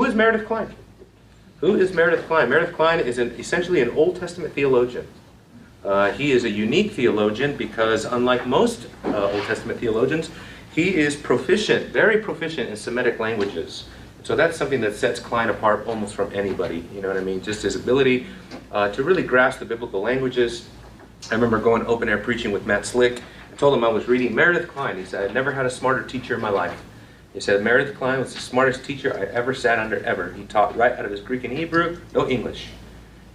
is Meredith Kline? Who is Meredith Kline? Meredith Kline is essentially an Old Testament theologian. He is a unique theologian because, unlike most Old Testament theologians, he is proficient, very proficient in Semitic languages. So that's something that sets Kline apart almost from anybody, you know what I mean? Just his ability to really grasp the biblical languages. I remember going open air preaching with Matt Slick. I told him I was reading Meredith Kline. He said, I'd never had a smarter teacher in my life. He said, Meredith Kline was the smartest teacher I ever sat under, ever. He taught right out of his Greek and Hebrew, no English.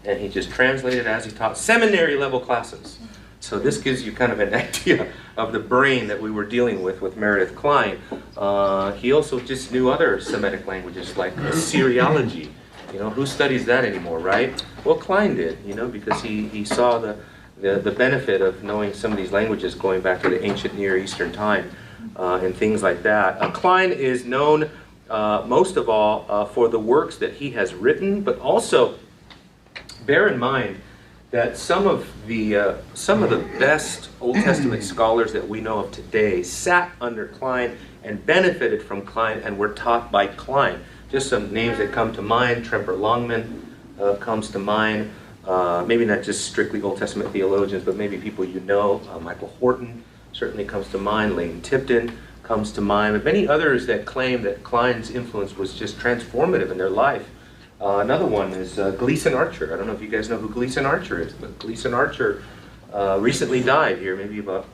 And he just translated as he taught seminary level classes. So this gives you kind of an idea of the brain that we were dealing with Meredith Kline. He also just knew other Semitic languages like Syriology. You know, who studies that anymore, right? Well, Kline did, you know, because he saw the benefit of knowing some of these languages going back to the ancient Near Eastern time and things like that. Kline is known most of all for the works that he has written, but also bear in mind that some of the best Old Testament scholars that we know of today sat under Kline and benefited from Kline and were taught by Kline. Just some names that come to mind. Tremper Longman comes to mind. Maybe not just strictly Old Testament theologians, but maybe people you know. Michael Horton certainly comes to mind. Lane Tipton comes to mind. But many others that claim that Kline's influence was just transformative in their life. Another one is Gleason Archer. I don't know if you guys know who Gleason Archer is, but Gleason Archer recently died here, maybe about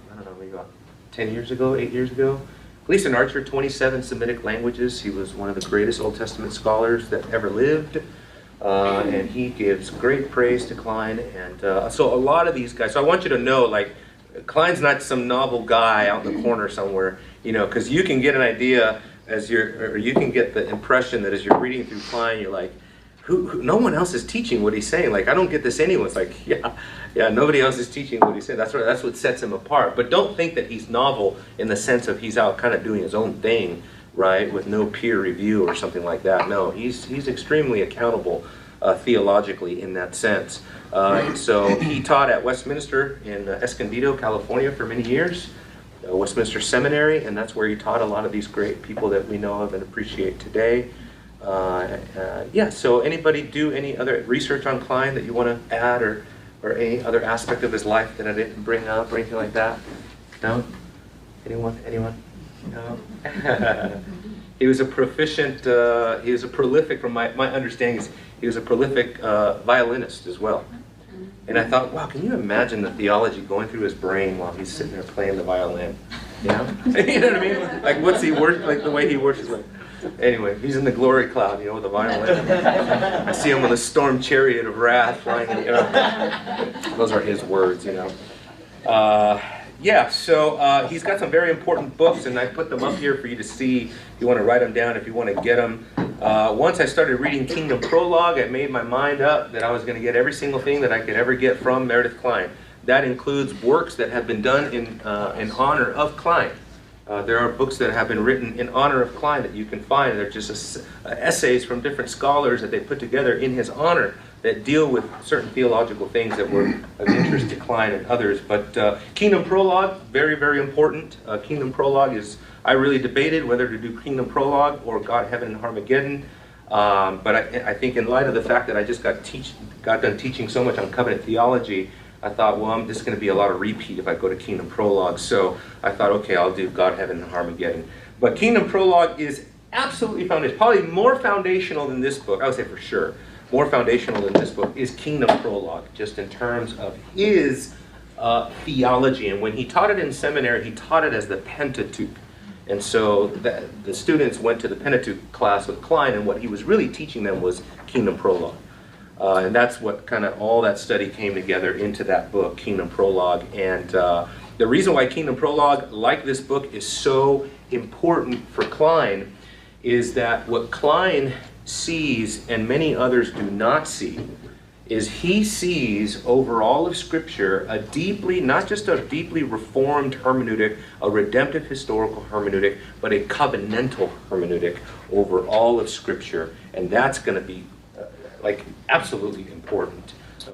10 years ago, 8 years ago. Gleason Archer, 27 Semitic languages. He was one of the greatest Old Testament scholars that ever lived. And he gives great praise to Kline. And so a lot of these guys, so I want you to know, like, Kline's not some novel guy out in the corner somewhere, you know, because you can get an idea or you can get the impression that as you're reading through Kline, you're like, no one else is teaching what he's saying. Like, I don't get this anyway. It's like, yeah, nobody else is teaching what he's saying. That's what sets him apart. But don't think that he's novel in the sense of he's out kind of doing his own thing, right, with no peer review or something like that. No, he's extremely accountable theologically in that sense. So he taught at Westminster in Escondido, California for many years, Westminster Seminary, and that's where he taught a lot of these great people that we know of and appreciate today. Yeah, so anybody do any other research on Kline that you want to add, or any other aspect of his life that I didn't bring up or anything like that? No? Anyone? No? He was a proficient, he was a prolific, from my understanding, he was a prolific violinist as well. And I thought, wow, can you imagine the theology going through his brain while he's sitting there playing the violin? You know? You know what I mean? Like, what's he worship, like the way he worships, like. Anyway, he's in the glory cloud, you know, with a violin. I see him on the storm chariot of wrath flying in the air. Those are his words, you know. Yeah, so he's got some very important books, and I put them up here for you to see. If you want to write them down, if you want to get them. Once I started reading Kingdom Prologue, I made my mind up that I was going to get every single thing that I could ever get from Meredith Kline. That includes works that have been done in honor of Kline. There are books that have been written in honor of Kline that you can find. They're just essays from different scholars that they put together in his honor that deal with certain theological things that were of interest to Kline and others. But Kingdom Prologue, very, very important. Kingdom Prologue is, I really debated whether to do Kingdom Prologue or God, Heaven, and Armageddon. But I think in light of the fact that I just got done teaching so much on covenant theology, I thought, well, this is going to be a lot of repeat if I go to Kingdom Prologue. So I thought, okay, I'll do God, Heaven, and Armageddon. But Kingdom Prologue is absolutely foundational. Probably more foundational than this book. I would say for sure. More foundational than this book is Kingdom Prologue, just in terms of his theology. And when he taught it in seminary, he taught it as the Pentateuch. And so the students went to the Pentateuch class with Kline, and what he was really teaching them was Kingdom Prologue. And that's what kind of all that study came together into that book, Kingdom Prologue. And the reason why Kingdom Prologue, like this book, is so important for Kline is that what Kline sees and many others do not see is he sees over all of Scripture a deeply, not just a deeply reformed hermeneutic, a redemptive historical hermeneutic, but a covenantal hermeneutic over all of Scripture. And that's going to be like absolutely important.